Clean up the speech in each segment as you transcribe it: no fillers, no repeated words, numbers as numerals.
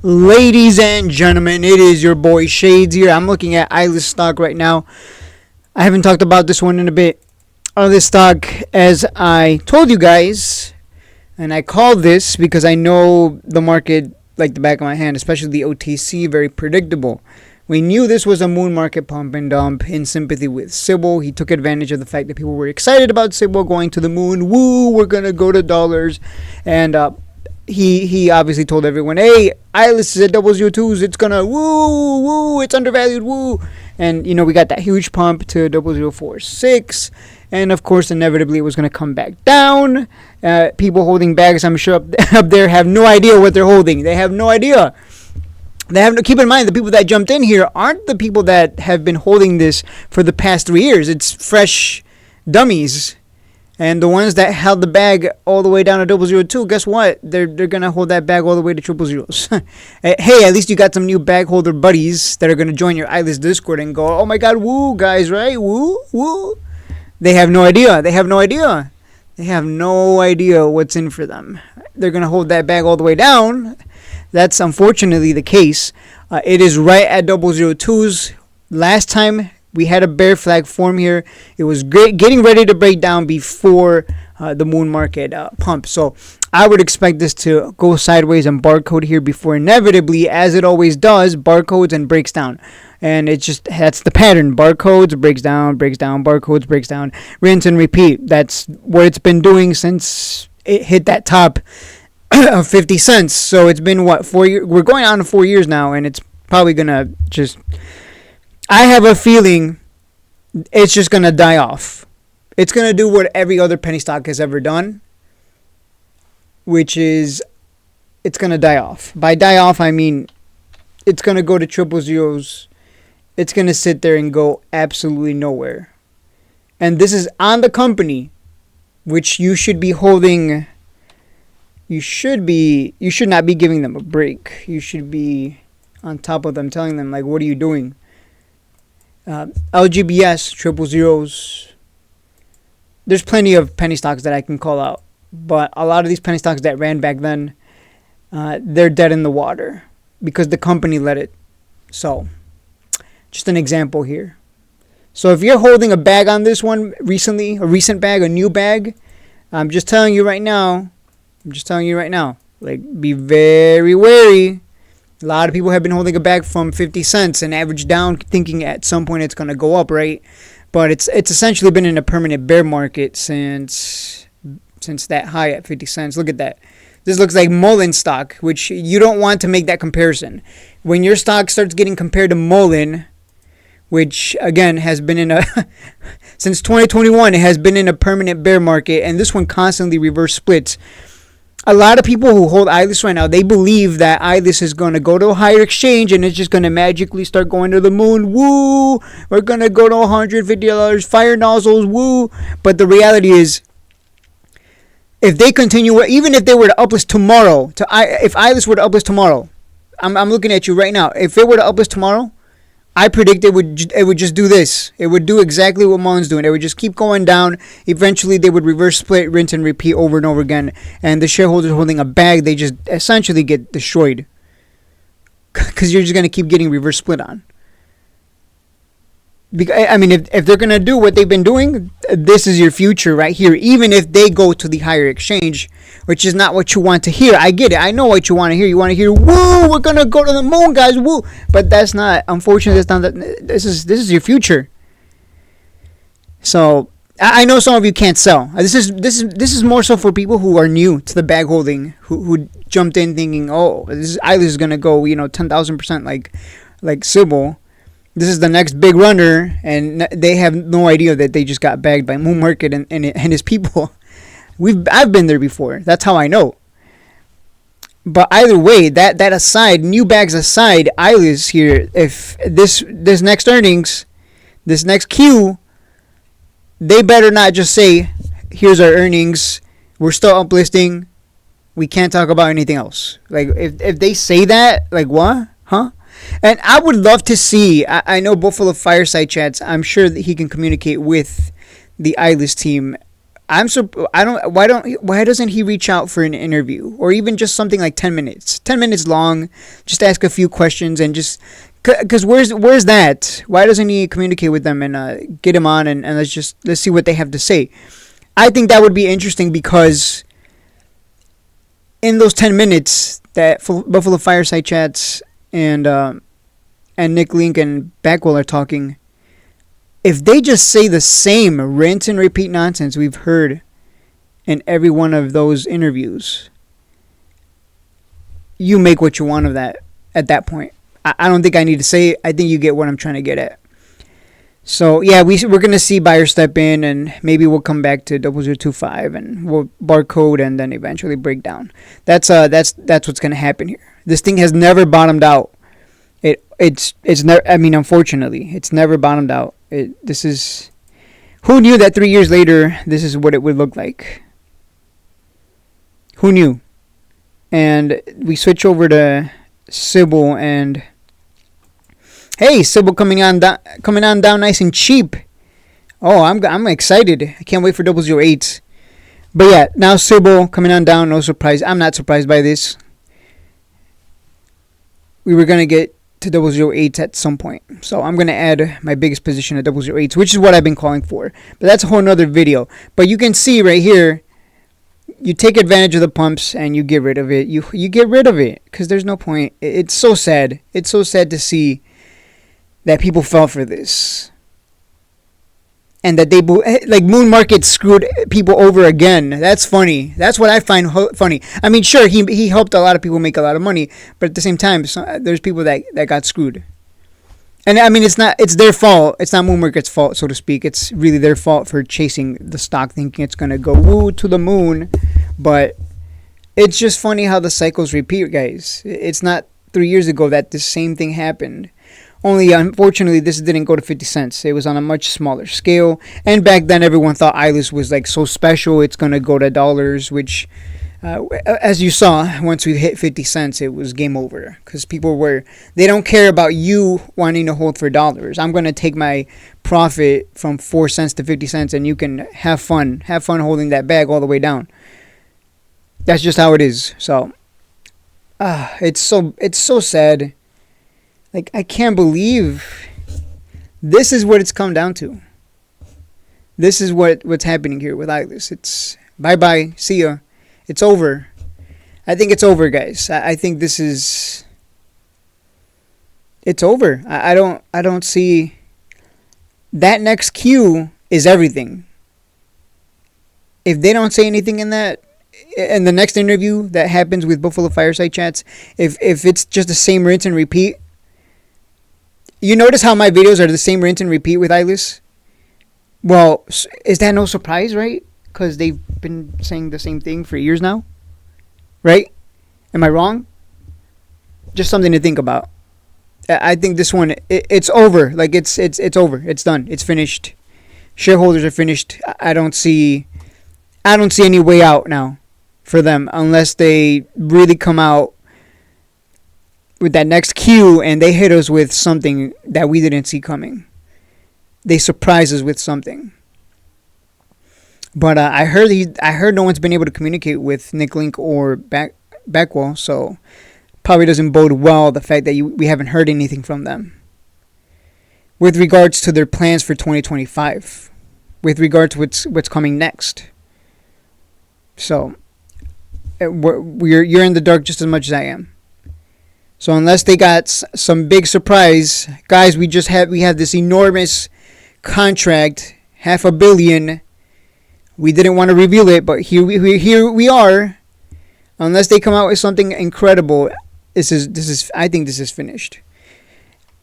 Ladies and gentlemen, it is your boy Shades here. I'm looking at Ilus stock right now. I haven't talked about this one in a bit. This stock, as I told you guys, and I called this because I know the market like the back of my hand, especially the OTC, very predictable. We knew this was a moon market pump and dump in sympathy with CYBL. He took advantage of the fact that people were excited about CYBL going to the moon. Woo, we're going to go to dollars. And he obviously told everyone, hey, Ilus is at 002s. It's going to woo, it's undervalued, woo. And, we got that huge pump to 0046. And, of course, inevitably it was going to come back down. People holding bags, I'm sure, up there have no idea what they're holding. They have no idea. Keep in mind, the people that jumped in here aren't the people that have been holding this for the past 3 years. It's fresh dummies. And the ones that held the bag all the way down to 002, guess what? They're going to hold that bag all the way to 000s. Hey, at least you got some new bag holder buddies that are going to join your Ilus Discord and go, oh my God, woo, guys, right? Woo, woo. They have no idea. They have no idea what's in for them. They're going to hold that bag all the way down. That's unfortunately the case. It is right at 002s. Last time we had a bear flag form here. It was great, getting ready to break down before the moon market pump. So I would expect this to go sideways and barcode here before inevitably, as it always does, barcodes and breaks down. And that's the pattern. Barcodes, breaks down, barcodes, breaks down. Rinse and repeat. That's what it's been doing since it hit that top of 50 cents. So it's been, 4 years? We're going on to 4 years now, and it's probably going to just... I have a feeling it's just going to die off. It's going to do what every other penny stock has ever done, which is it's going to die off. By die off, I mean it's going to go to 000s. It's going to sit there and go absolutely nowhere. And this is on the company, which you should be holding. You should not be giving them a break. You should be on top of them, telling them, like, what are you doing? LGBS, 000s. There's plenty of penny stocks that I can call out. But a lot of these penny stocks that ran back then, they're dead in the water because the company let it. So, just an example here. So if you're holding a bag on this one recently, a recent bag, a new bag, I'm just telling you right now, like, be very wary. A lot of people have been holding a bag from 50 cents and average down, thinking at some point it's going to go up, right? But it's essentially been in a permanent bear market since that high at 50 cents. Look at that. This looks like Mullen stock, which you don't want to make that comparison. When your stock starts getting compared to Mullen, which again has been in a since 2021, it has been in a permanent bear market, and this one constantly reverse splits. A lot of people who hold Ilus right now, they believe that Ilus is going to go to a higher exchange and it's just going to magically start going to the moon. Woo! We're going to go to $150, fire nozzles, woo! But the reality is, if they continue, even if they were to uplist tomorrow, if Ilus were to uplist tomorrow, I'm looking at you right now. If it were to uplist tomorrow, I predict it would just do this. It would do exactly what Mullen's doing. It would just keep going down. Eventually, they would reverse split, rinse, and repeat over and over again. And the shareholders holding a bag, they just essentially get destroyed. Because you're just going to keep getting reverse split on. I mean, if they're going to do what they've been doing, this is your future right here. Even if they go to the higher exchange, which is not what you want to hear. I get it. I know what you want to hear. You want to hear, woo, we're going to go to the moon, guys, woo. But that's not, unfortunately, this is your future. So, I know some of you can't sell. This is more so for people who are new to the bag holding, who jumped in thinking, oh, Ilus is going to go, 10,000% like CYBL. This is the next big runner, and they have no idea that they just got bagged by Moon Market and his people. I've been there before. That's how I know. But either way, that aside, new bags aside, Ilus here, if this next earnings, this next Q, they better not just say, here's our earnings, we're still uplisting, we can't talk about anything else. Like, if they say that, like, what? Huh? And I would love to see, I know Buffalo Fireside Chats, I'm sure that he can communicate with the Ilus team. Why doesn't he reach out for an interview or even just something like 10 minutes? 10 minutes long, just ask a few questions and just cuz where's that? Why doesn't he communicate with them and get him on and let's see what they have to say. I think that would be interesting because in those 10 minutes that Buffalo Fireside Chats and Nick Link and Backwell are talking, if they just say the same rinse and repeat nonsense we've heard in every one of those interviews, you make what you want of that at that point. I don't think I need to say it. I think you get what I'm trying to get at. So, yeah, we're going to see buyers step in, and maybe we'll come back to 0025, and we'll barcode and then eventually break down. That's what's going to happen here. This thing has never bottomed out. It's never. I mean, unfortunately, it's never bottomed out. This is. Who knew that 3 years later, this is what it would look like? Who knew? And we switch over to CYBL and. Hey, CYBL coming on down nice and cheap. Oh, I'm excited. I can't wait for 008. But yeah, now CYBL coming on down. No surprise. I'm not surprised by this. We were gonna get to 008s at some point, so I'm gonna add my biggest position at 008s, which is what I've been calling for. But that's a whole nother video. But you can see right here, you take advantage of the pumps and you get rid of it. You get rid of it because there's no point. It's so sad. It's so sad to see that people fell for this. And that like Moon Market screwed people over again. That's funny. That's what I find funny. I mean, sure, he helped a lot of people make a lot of money, but at the same time, there's people that got screwed. And I mean, it's their fault. It's not Moon Market's fault, so to speak. It's really their fault for chasing the stock, thinking it's gonna go woo to the moon. But it's just funny how the cycles repeat, guys. It's not 3 years ago that the same thing happened. Only, unfortunately, this didn't go to 50 cents. It was on a much smaller scale. And back then, everyone thought Ilus was like so special. It's going to go to dollars, which, as you saw, once we hit 50 cents, it was game over. Because they don't care about you wanting to hold for dollars. I'm going to take my profit from 4 cents to 50 cents, and you can have fun. Have fun holding that bag all the way down. That's just how it is. So, it's so sad. Like, I can't believe this is what it's come down to. This is what's happening here with Ilus. It's bye-bye, see ya. It's over. I think it's over, guys. I think this is... It's over. I don't see... That next Q is everything. If they don't say anything in the next interview that happens with Buffalo Fireside Chats, if it's just the same rinse and repeat. You notice how my videos are the same rinse and repeat with Ilus? Well, is that no surprise, right? Because they've been saying the same thing for years now. Right? Am I wrong? Just something to think about. I think this one, it's over. Like, it's over. It's done. It's finished. Shareholders are finished. I don't see any way out now for them unless they really come out with that next Q and they hit us with something that we didn't see coming. They surprise us with something. But I heard no one's been able to communicate with Nick Link or Backwell, so probably doesn't bode well the fact that we haven't heard anything from them with regards to their plans for 2025, with regard to what's coming next. So you're in the dark just as much as I am. So unless they got some big surprise, guys, we have this enormous contract, $500 million. We didn't want to reveal it, but here we are. Unless they come out with something incredible, I think this is finished.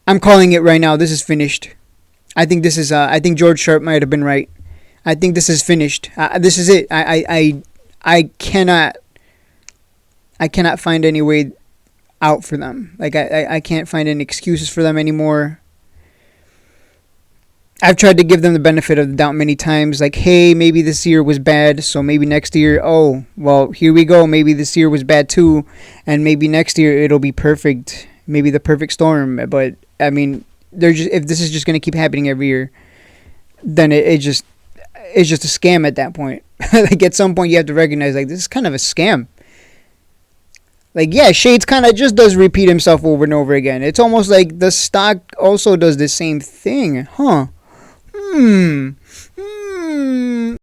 I'm calling it right now. This is finished. I think this is. I think George Sharp might have been right. I think this is finished. This is it. I cannot find any way out for them. Like, I can't find any excuses for them anymore. I've tried to give them the benefit of the doubt many times. Like, hey, maybe this year was bad, so maybe next year, oh, well, here we go. Maybe this year was bad too, and maybe next year it'll be perfect. Maybe the perfect storm. But, I mean, if this is just going to keep happening every year, then it just... it's just a scam at that point. Like at some point you have to recognize like this is kind of a scam. Like, yeah, Shades kind of just does repeat himself over and over again. It's almost like the stock also does the same thing. Huh.